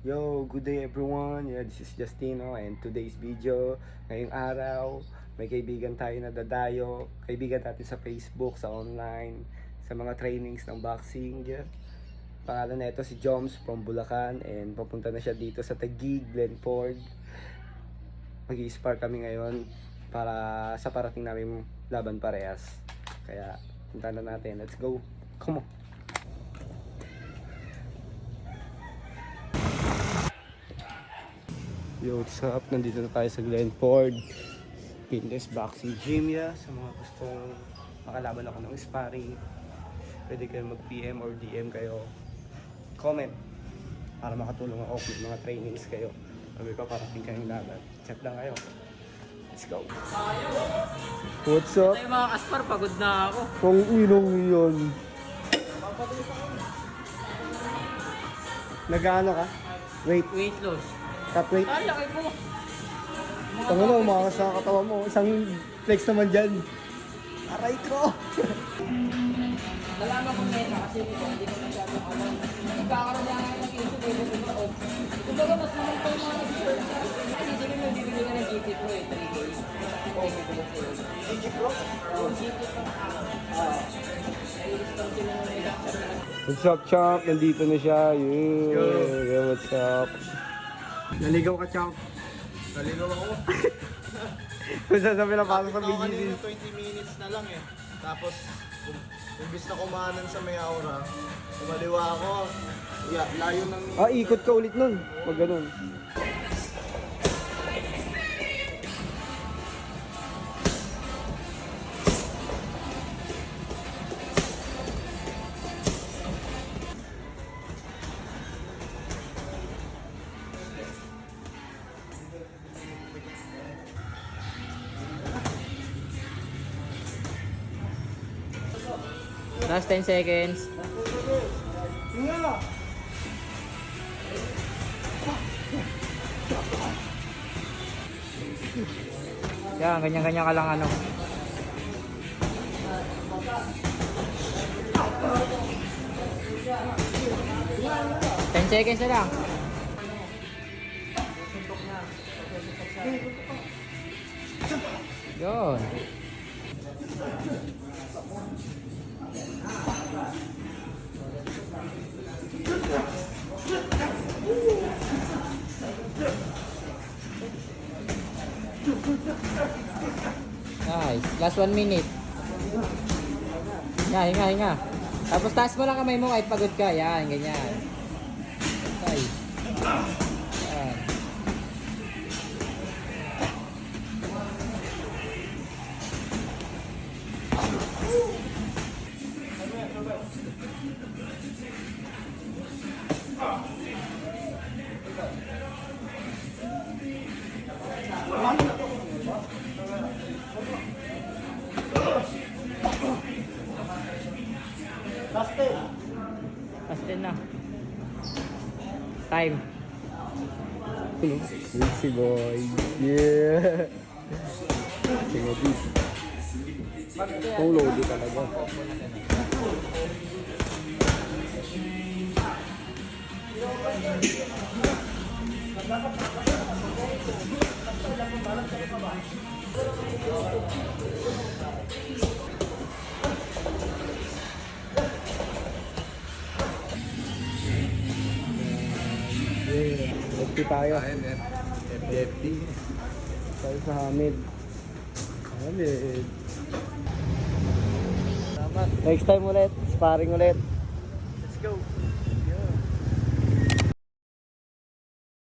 Yo, good day everyone. Yeah, this is Justino and today's video, ngayong araw, may kaibigan tayo na dadayo. Kaibigan natin sa Facebook, sa online, sa mga trainings ng boxing. Yeah. Pangalan na ito si Joms from Bulacan and papunta na siya dito sa Taguig, Glenford. Mag-i-spar kami ngayon para sa parating namin laban parehas. Kaya punta na natin. Let's go. Come on. Yo, what's up? Nandito na tayo sa Glenford Fitness Boxing Gym. Ya. Sa mga gustong makalaban ako ng sparring, pwede kayo mag-PM or DM kayo. Comment para makatulong ako with mga trainings kayo. Pag may paparating kayong laban, chat lang kayo. Let's go. What's up? Ay mga kaspar, pagod na ako. Kung inong yun. Nag-ano ka? Wait. Weight loss. Top weight. Ay, laki po. Tango na, umakas sa katawan mo. Isang flex naman dyan. Aray ko! Nalaman ko meta kasi hindi ko masyadong alam. Nagkakaroon lang ng issue dito sa loob. Kumbaga mas naman pa yung mga nag-search. Kasi hindi mo bibili ka ng GT Pro 3 days. GG Pro? Oo, GT Pro. I-install sila ng reaction. What's up, Chomp? Nandito na siya. Yeah, what's up? Naligaw ka, Chomp? Naligaw ako. Kung sasabi na pasok sa Ako kanina BGC. 20 minutes na lang eh. Tapos, imbis na kumanan sa may aura, kumaliwa ako. Layo ng... Ah, ikot ka ulit nun. Wag ganun. Last 10 seconds. Yan, ganyan-ganyan ka lang ano. Ten seconds na lang. Yun. Nice. Last 1 minute. Hinga. Tapos taas mo lang kamay mo kahit pagod ka. Yan, ganyan. Okay. Yan. Last 10 na. Time. Easy boy. Yeah. Sige, this. Load talaga. FT tayo. FDFT. Tayo sa Hamid. Hamid. Salamat. Next time ulit. Sparring ulit. Let's go.